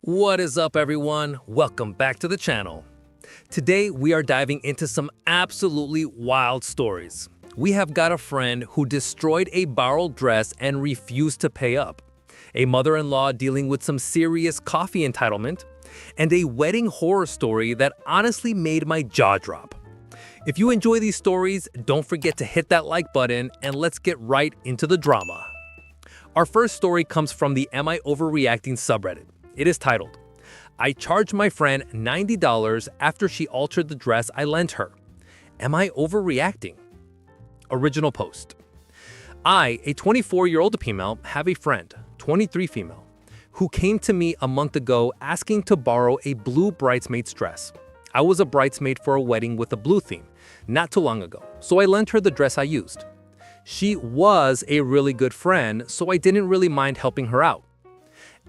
What is up, everyone? Welcome back to the channel. Today, we are diving into some absolutely wild stories. We have got a friend who destroyed a borrowed dress and refused to pay up, a mother-in-law dealing with some serious coffee entitlement, and a wedding horror story that honestly made my jaw drop. If you enjoy these stories, don't forget to hit that like button and let's get right into the drama. Our first story comes from the Am I Overreacting subreddit. It is titled, I charged my friend $90 after she altered the dress I lent her. Am I overreacting? Original post. I, a 24-year-old female, have a friend, 23 female, who came to me a month ago asking to borrow a blue bridesmaid's dress. I was a bridesmaid for a wedding with a blue theme, not too long ago, so I lent her the dress I used. She was a really good friend, so I didn't really mind helping her out.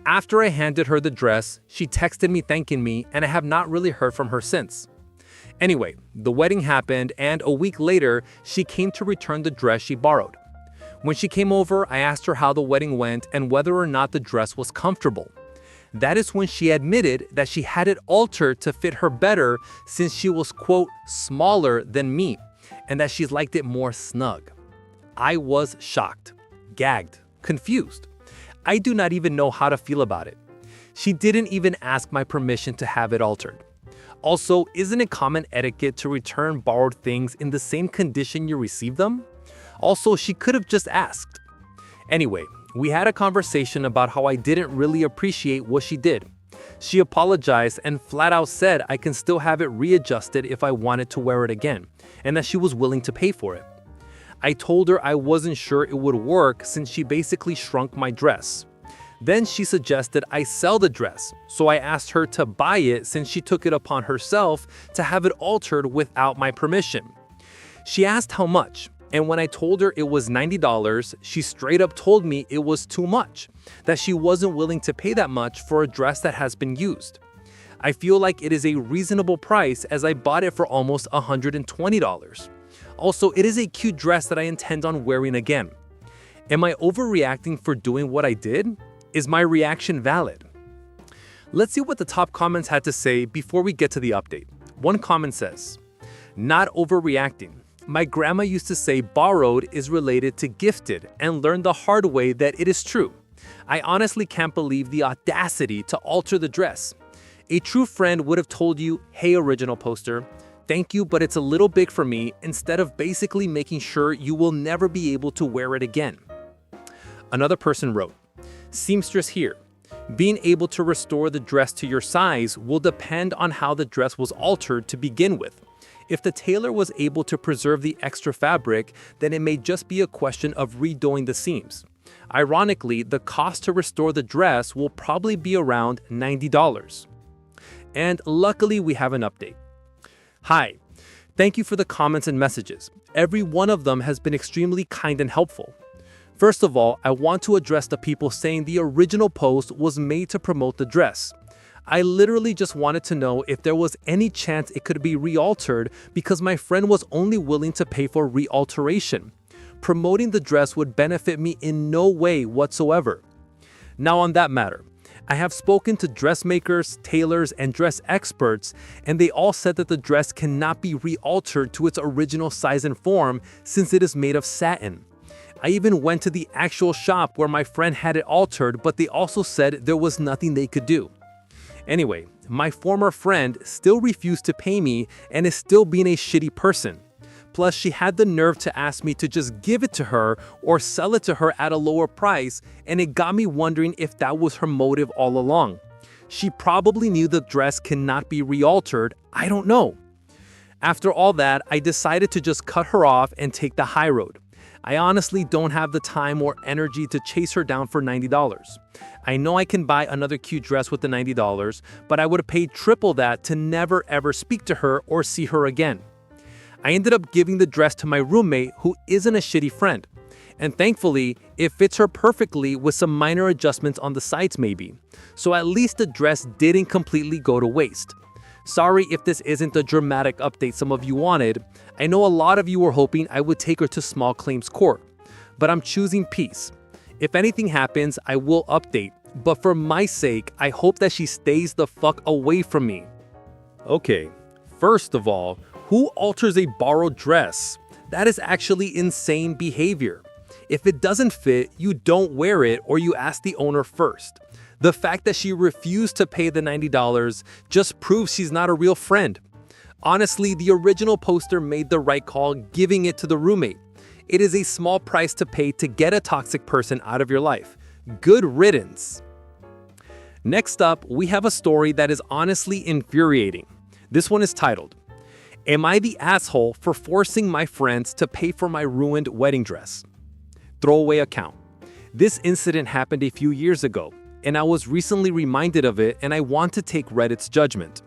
After I handed her the dress, she texted me thanking me, and I have not really heard from her since. Anyway, the wedding happened, and a week later, she came to return the dress she borrowed. When she came over, I asked her how the wedding went and whether or not the dress was comfortable. That is when she admitted that she had it altered to fit her better since she was, quote, smaller than me, and that she liked it more snug. I was shocked, gagged, confused. I do not even know how to feel about it. She didn't even ask my permission to have it altered. Also, isn't it common etiquette to return borrowed things in the same condition you received them? Also, she could have just asked. Anyway, we had a conversation about how I didn't really appreciate what she did. She apologized and flat out said I can still have it readjusted if I wanted to wear it again, and that she was willing to pay for it. I told her I wasn't sure it would work since she basically shrunk my dress. Then she suggested I sell the dress, so I asked her to buy it since she took it upon herself to have it altered without my permission. She asked how much, and when I told her it was $90, she straight up told me it was too much, that she wasn't willing to pay that much for a dress that has been used. I feel like it is a reasonable price as I bought it for almost $120. Also, it is a cute dress that I intend on wearing again. Am I overreacting for doing what I did? Is my reaction valid? Let's see what the top comments had to say before we get to the update. One comment says, not overreacting. My grandma used to say borrowed is related to gifted and learned the hard way that it is true. I honestly can't believe the audacity to alter the dress. A true friend would have told you, hey, original poster, thank you, but it's a little big for me, instead of basically making sure you will never be able to wear it again. Another person wrote, seamstress here. Being able to restore the dress to your size will depend on how the dress was altered to begin with. If the tailor was able to preserve the extra fabric, then it may just be a question of redoing the seams. Ironically, the cost to restore the dress will probably be around $90. And luckily, we have an update. Hi, thank you for the comments and messages. Every one of them has been extremely kind and helpful. Re of all, I want to address the people saying the original post was made to promote the dress. I literally just wanted to know if there was any chance it could be re-altered because my friend was only willing to pay for re-alteration. Promoting the dress would benefit me in no way whatsoever. Now on that matter, I have spoken to dressmakers, tailors, and dress experts, and they all said that the dress cannot be re-altered to its original size and form since it is made of satin. I even went to the actual shop where my friend had it altered, but they also said there was nothing they could do. Anyway, my former friend still refused to pay me and is still being a shitty person. Plus, she had the nerve to ask me to just give it to her or sell it to her at a lower price, and it got me wondering if that was her motive all along. She probably knew the dress cannot be re-altered, I don't know. After all that, I decided to just cut her off and take the high road. I honestly don't have the time or energy to chase her down for $90. I know I can buy another cute dress with the $90, but I would have paid triple that to never ever speak to her or see her again. I ended up giving the dress to my roommate who isn't a shitty friend. And thankfully, it fits her perfectly with some minor adjustments on the sides maybe. So at least the dress didn't completely go to waste. Sorry if this isn't the dramatic update some of you wanted. I know a lot of you were hoping I would take her to small claims court. But I'm choosing peace. If anything happens, I will update. But for my sake, I hope that she stays the fuck away from me. Okay, first of all, who alters a borrowed dress? That is actually insane behavior. If it doesn't fit, you don't wear it or you ask the owner first. The fact that she refused to pay the $90 just proves she's not a real friend. Honestly, the original poster made the right call giving it to the roommate. It is a small price to pay to get a toxic person out of your life. Good riddance. Next up, we have a story that is honestly infuriating. This one is titled, "Am I the asshole for forcing my friends to pay for my ruined wedding dress?" Throwaway account. This incident happened a few years ago, and I was recently reminded of it, and I want to take Reddit's judgment.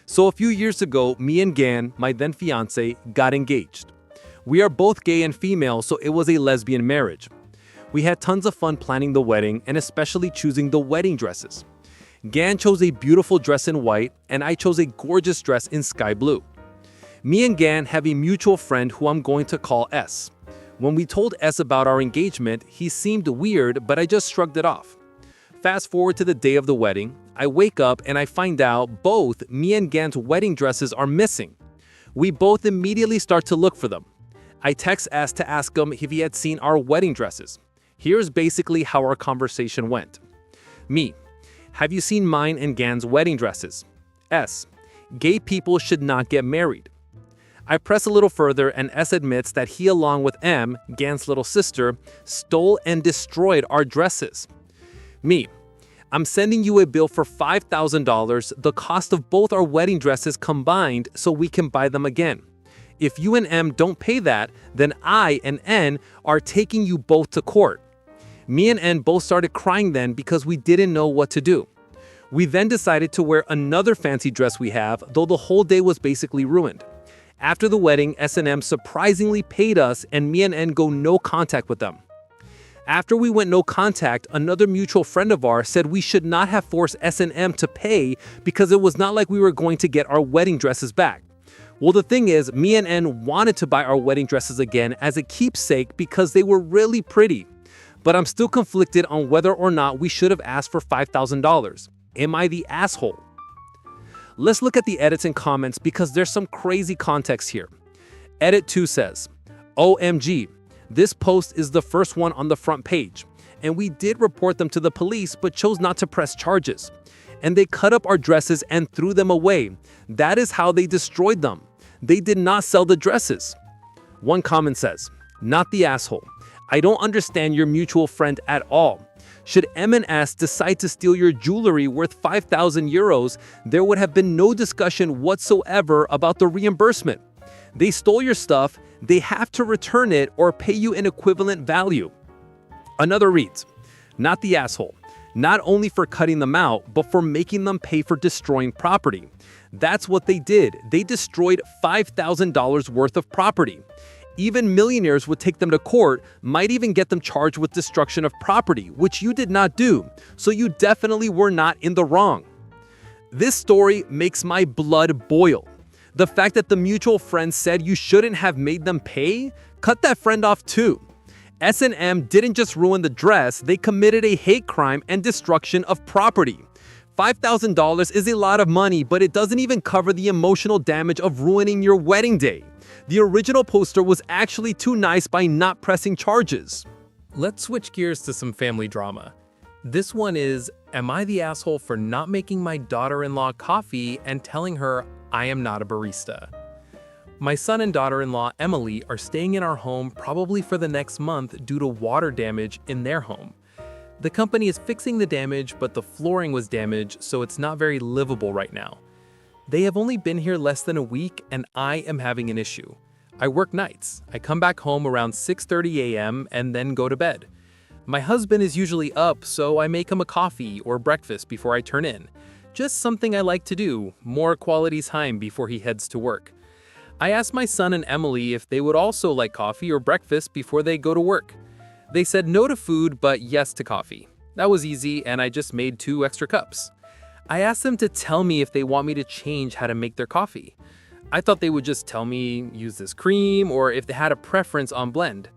So a few years ago, me and Gan, my then fiance, got engaged. We are both gay and female, so it was a lesbian marriage. We had tons of fun planning the wedding and especially choosing the wedding dresses. Gan chose a beautiful dress in white, and I chose a gorgeous dress in sky blue. Me and Gan have a mutual friend who I'm going to call S. When we told S about our engagement, he seemed weird, but I just shrugged it off. Fast forward to the day of the wedding, I wake up and I find out both me and Gan's wedding dresses are missing. We both immediately start to look for them. I text S to ask him if he had seen our wedding dresses. Here's basically how our conversation went. Me: have you seen mine and Gan's wedding dresses? S: gay people should not get married. I press a little further and S admits that he, along with M, Gan's little sister, stole and destroyed our dresses. Me: I'm sending you a bill for $5,000, the cost of both our wedding dresses combined, so we can buy them again. If you and M don't pay that, then I and N are taking you both to court. Me and N both started crying then because we didn't know what to do. We then decided to wear another fancy dress we have, though the whole day was basically ruined. After the wedding, S&M surprisingly paid us, and me and N go no contact with them. After we went no contact, another mutual friend of ours said we should not have forced S&M to pay because it was not like we were going to get our wedding dresses back. Well, the thing is, me and N wanted to buy our wedding dresses again as a keepsake because they were really pretty. But I'm still conflicted on whether or not we should have asked for $5,000. Am I the asshole? Let's look at the edits and comments because there's some crazy context here. Edit 2 says, OMG, this post is the first one on the front page, and we did report them to the police but chose not to press charges. And they cut up our dresses and threw them away. That is how they destroyed them. They did not sell the dresses. One comment says, not the asshole. I don't understand your mutual friend at all. Should M and S decide to steal your jewelry worth 5,000 euros, there would have been no discussion whatsoever about the reimbursement. They stole your stuff, they have to return it or pay you an equivalent value. Another reads, not the asshole. Not only for cutting them out, but for making them pay for destroying property. That's what they did. They destroyed $5,000 worth of property. Even millionaires would take them to court, might even get them charged with destruction of property, which you did not do, so you definitely were not in the wrong. This story makes my blood boil. The fact that the mutual friend said you shouldn't have made them pay, cut that friend off too. S&M didn't just ruin the dress, they committed a hate crime and destruction of property. $5,000 is a lot of money, but it doesn't even cover the emotional damage of ruining your wedding day. The original poster was actually too nice by not pressing charges. Let's switch gears to some family drama. This one is, am I the asshole for not making my daughter-in-law coffee and telling her I am not a barista? My son and daughter-in-law Emily are staying in our home probably for the next month due to water damage in their home. The company is fixing the damage, but the flooring was damaged, so it's not very livable right now. They have only been here less than a week, and I am having an issue. I work nights. I come back home around 6:30 a.m. and then go to bed. My husband is usually up, so I make him a coffee or breakfast before I turn in. Just something I like to do, more quality time before he heads to work. I asked my son and Emily if they would also like coffee or breakfast before they go to work. They said no to food, but yes to coffee. That was easy, and I just made 2 extra cups. I asked them to tell me if they want me to change how to make their coffee. I thought they would just tell me use this cream or if they had a preference on blend.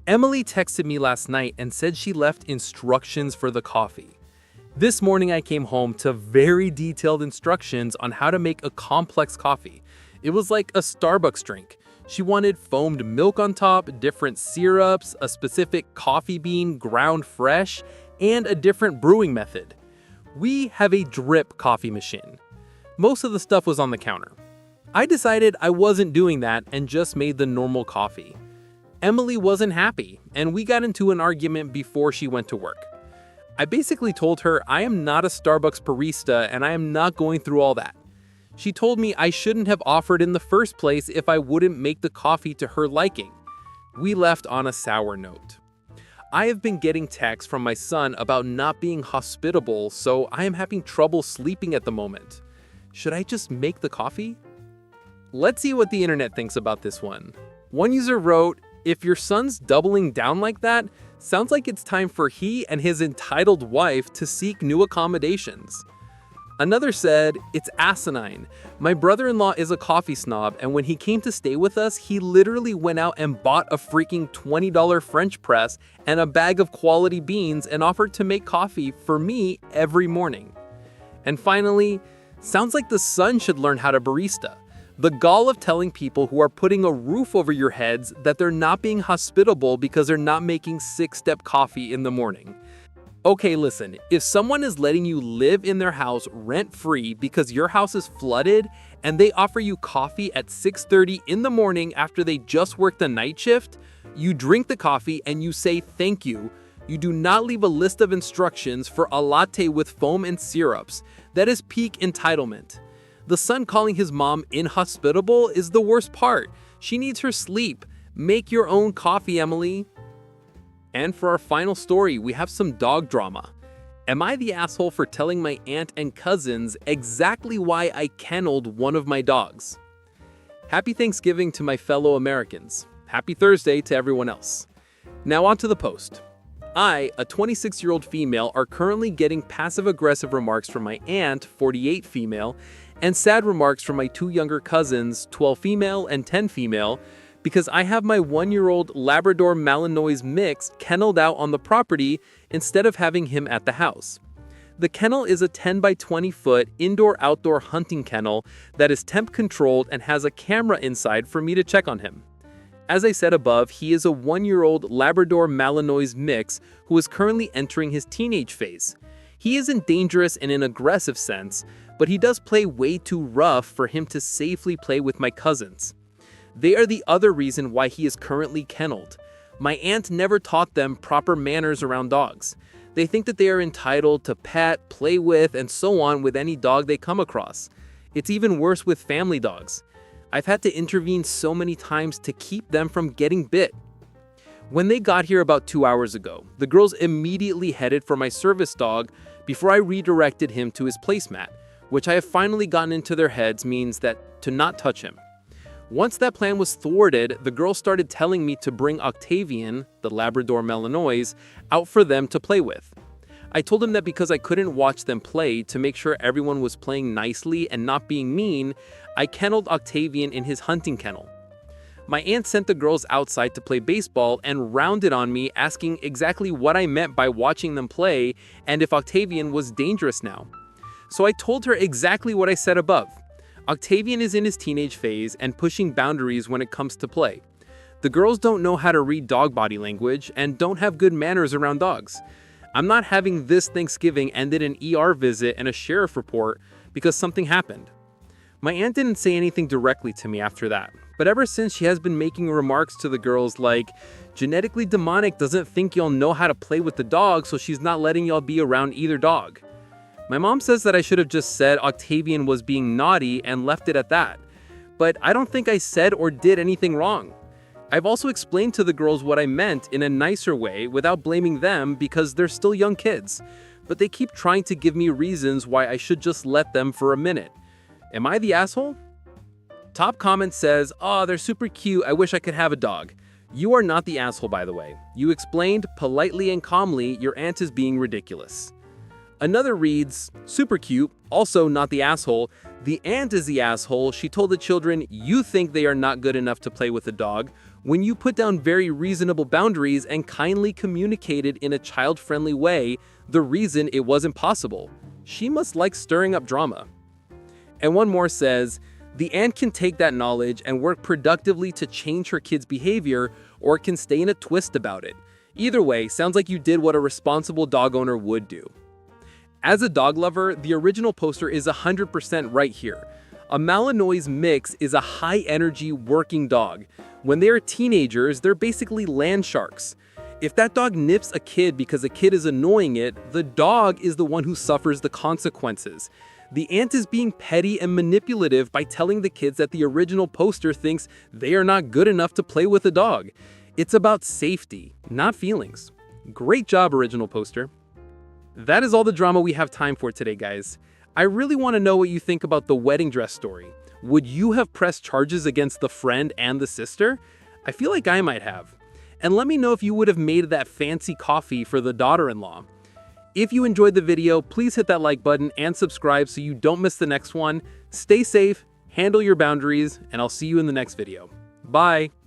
Emily texted me last night and said she left instructions for the coffee. This morning I came home to very detailed instructions on how to make a complex coffee. It was like a Starbucks drink. She wanted foamed milk on top, different syrups, a specific coffee bean ground fresh, and a different brewing method. We have a drip coffee machine. Most of the stuff was on the counter. I decided I wasn't doing that and just made the normal coffee. Emily wasn't happy, and we got into an argument before she went to work. I basically told her I am not a Starbucks barista and I am not going through all that. She told me I shouldn't have offered in the first place if I wouldn't make the coffee to her liking. We left on a sour note. I have been getting texts from my son about not being hospitable, so I am having trouble sleeping at the moment. Should I just make the coffee? Let's see what the internet thinks about this one. One user wrote, "If your son's doubling down like that, sounds like it's time for he and his entitled wife to seek new accommodations." Another said, "It's asinine. My brother-in-law is a coffee snob, and when he came to stay with us, he literally went out and bought a freaking $20 French press and a bag of quality beans and offered to make coffee for me every morning." And finally, sounds like the son should learn how to barista. The gall of telling people who are putting a roof over your heads that they're not being hospitable because they're not making six-step coffee in the morning. Okay, listen, if someone is letting you live in their house rent-free because your house is flooded and they offer you coffee at 6:30 in the morning after they just worked the night shift, you drink the coffee and you say thank you. You do not leave a list of instructions for a latte with foam and syrups. That is peak entitlement. The son calling his mom inhospitable is the worst part. She needs her sleep. Make your own coffee, Emily. And for our final story, we have some dog drama. Am I the asshole for telling my aunt and cousins exactly why I kenneled one of my dogs? Happy Thanksgiving to my fellow Americans. Happy Thursday to everyone else. Now on to the post. I, a 26-year-old female, are currently getting passive-aggressive remarks from my aunt, 48 female, and sad remarks from my two younger cousins, 12 female and 10 female, because I have my 1-year-old Labrador Malinois mix kenneled out on the property instead of having him at the house. The kennel is a 10 by 20 foot indoor-outdoor hunting kennel that is temp controlled and has a camera inside for me to check on him. As I said above, he is a 1-year-old Labrador Malinois mix who is currently entering his teenage phase. He isn't dangerous in an aggressive sense, but he does play way too rough for him to safely play with my cousins. They are the other reason why he is currently kenneled. My aunt never taught them proper manners around dogs. They think that they are entitled to pet, play with, and so on with any dog they come across. It's even worse with family dogs. I've had to intervene so many times to keep them from getting bit. When they got here about 2 hours ago, the girls immediately headed for my service dog before I redirected him to his placemat, which I have finally gotten into their heads means that to not touch him. Once that plan was thwarted, the girls started telling me to bring Octavian, the Labrador Malinois, out for them to play with. I told them that because I couldn't watch them play to make sure everyone was playing nicely and not being mean, I kenneled Octavian in his hunting kennel. My aunt sent the girls outside to play baseball and rounded on me asking exactly what I meant by watching them play and if Octavian was dangerous now. So I told her exactly what I said above. Octavian is in his teenage phase and pushing boundaries when it comes to play. The girls don't know how to read dog body language and don't have good manners around dogs. I'm not having this Thanksgiving end in an ER visit and a sheriff report because something happened. My aunt didn't say anything directly to me after that, but ever since she has been making remarks to the girls like, "Genetically demonic doesn't think y'all know how to play with the dog, so she's not letting y'all be around either dog." My mom says that I should have just said Octavian was being naughty and left it at that, but I don't think I said or did anything wrong. I've also explained to the girls what I meant in a nicer way without blaming them because they're still young kids, but they keep trying to give me reasons why I should just let them for a minute. Am I the asshole? Top comment says, "Oh, they're super cute. I wish I could have a dog." You are not the asshole, by the way. You explained politely and calmly your aunt is being ridiculous. Another reads, super cute, also not the asshole. The aunt is the asshole. She told the children, you think they are not good enough to play with a dog, when you put down very reasonable boundaries and kindly communicated in a child-friendly way the reason it wasn't possible. She must like stirring up drama. And one more says, the aunt can take that knowledge and work productively to change her kid's behavior, or can stay in a twist about it. Either way, sounds like you did what a responsible dog owner would do. As a dog lover, the original poster is 100% right here. A Malinois mix is a high-energy working dog. When they are teenagers, they're basically land sharks. If that dog nips a kid because a kid is annoying it, the dog is the one who suffers the consequences. The aunt is being petty and manipulative by telling the kids that the original poster thinks they are not good enough to play with a dog. It's about safety, not feelings. Great job, original poster. That is all the drama we have time for today, guys. I really want to know what you think about the wedding dress story. Would you have pressed charges against the friend and the sister? I feel like I might have. And let me know if you would have made that fancy coffee for the daughter-in-law. If you enjoyed the video, please hit that like button and subscribe so you don't miss the next one. Stay safe, handle your boundaries, and I'll see you in the next video. Bye!